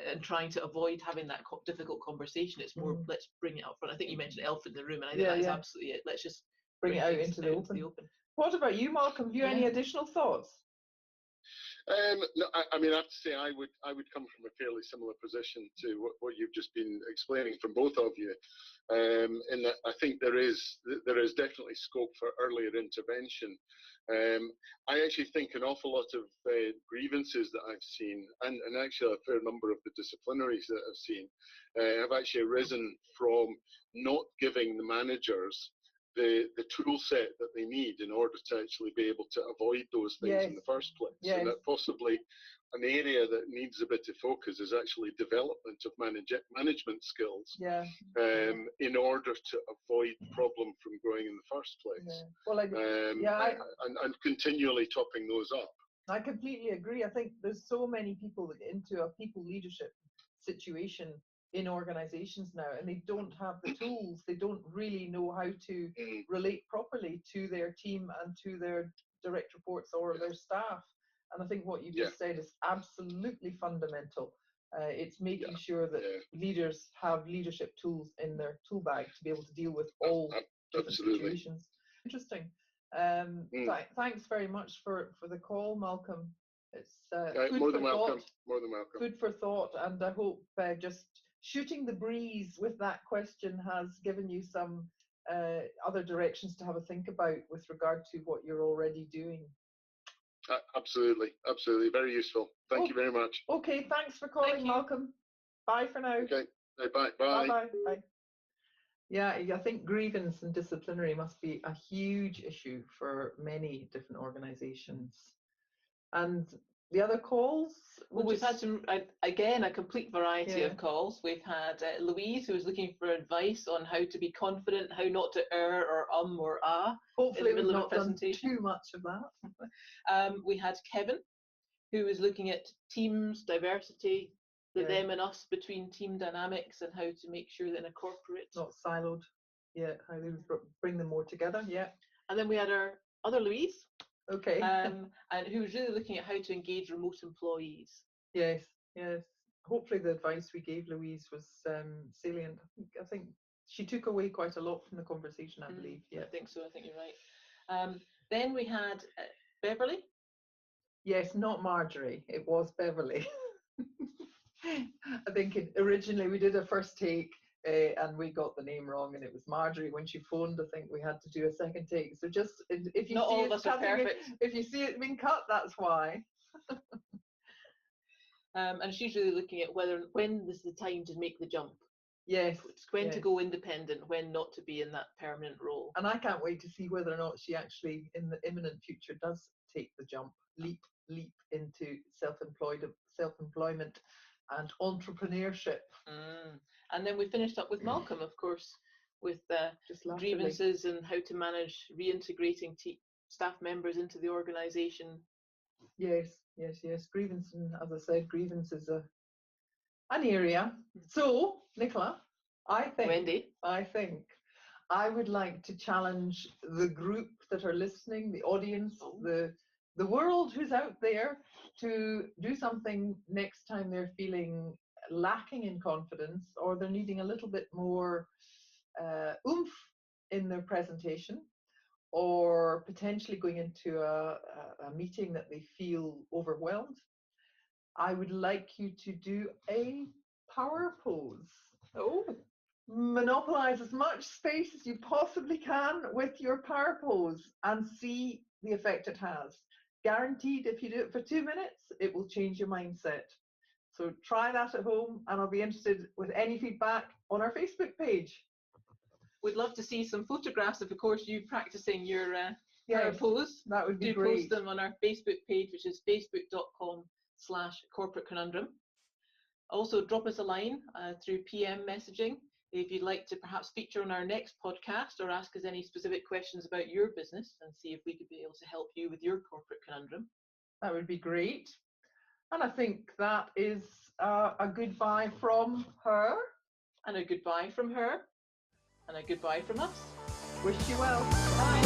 and trying to avoid having that difficult conversation. It's more, let's bring it up front. I think you mentioned elephant in the room, and I think that's absolutely it. Let's just bring it out into the open. What about you, Malcolm? Have you any additional thoughts? No, I mean, I have to say I would come from a fairly similar position to what you've just been explaining from both of you, in that I think there is definitely scope for earlier intervention. I actually think an awful lot of grievances that I've seen, and actually a fair number of the disciplinaries that I've seen, have actually arisen from not giving the managers the tool set that they need in order to actually be able to avoid those things in the first place. And that possibly an area that needs a bit of focus is actually development of management skills, in order to avoid the problem from growing in the first place. Well, and continually topping those up. I completely agree. I think there's so many people that get into a people leadership situation in organizations now, and they don't have the tools. They don't really know how to relate properly to their team and to their direct reports or their staff. And I think what you just said is absolutely fundamental. It's making sure that leaders have leadership tools in their tool bag to be able to deal with all different situations. Interesting. Thanks very much for the call, Malcolm. It's more than welcome. More than welcome. Food for thought, and I hope just shooting the breeze with that question has given you some other directions to have a think about with regard to what you're already doing. Absolutely, very useful. Thank you very much. Okay, thanks for calling, Malcolm. Bye for now. Okay, bye. Bye. Yeah, I think grievance and disciplinary must be a huge issue for many different organisations. And the other calls? Well, we've had some, again, a complete variety of calls. We've had Louise, who was looking for advice on how to be confident, how not to err or or ah. Hopefully we've not done too much of that. We had Kevin, who was looking at teams, diversity, the them and us between team dynamics, and how to make sure that in a corporate... Not siloed, how they bring them more together, And then we had our other Louise, okay. And who was really looking at how to engage remote employees. Yes. Hopefully the advice we gave Louise was salient. I think she took away quite a lot from the conversation, I believe. I think so. I think you're right. Then we had Beverly. Yes, not Marjorie. It was Beverly. I think originally we did a first take and we got the name wrong, and it was Marjorie. When she phoned, I think we had to do a second take. So just if you not see all of us are perfect. If you see it being cut, that's why. And she's really looking at when is the time to make the jump. Yes. When to go independent, when not to be in that permanent role. And I can't wait to see whether or not she actually, in the imminent future, does take the jump, leap into self-employment and entrepreneurship. And then we finished up with Malcolm, of course, with grievances and how to manage reintegrating staff members into the organisation. Yes. Grievance, and as I said, grievance is an area. So, Nicola, I think, Wendy? I would like to challenge the group that are listening, the audience, the world who's out there, to do something next time they're feeling lacking in confidence, or they're needing a little bit more oomph in their presentation, or potentially going into a meeting that they feel overwhelmed. I would like you to do a power pose. Monopolize as much space as you possibly can with your power pose and see the effect it has. Guaranteed, if you do it for 2 minutes, it will change your mindset. So try that at home, and I'll be interested with any feedback on our Facebook page. We'd love to see some photographs of course, you practicing your pose. That would be do great. Post them on our Facebook page, which is facebook.com/corporate conundrum. Also, drop us a line through PM messaging if you'd like to perhaps feature on our next podcast, or ask us any specific questions about your business and see if we could be able to help you with your corporate conundrum. That would be great. And I think that is a goodbye from her. And a goodbye from her. And a goodbye from us. Wish you well. Bye.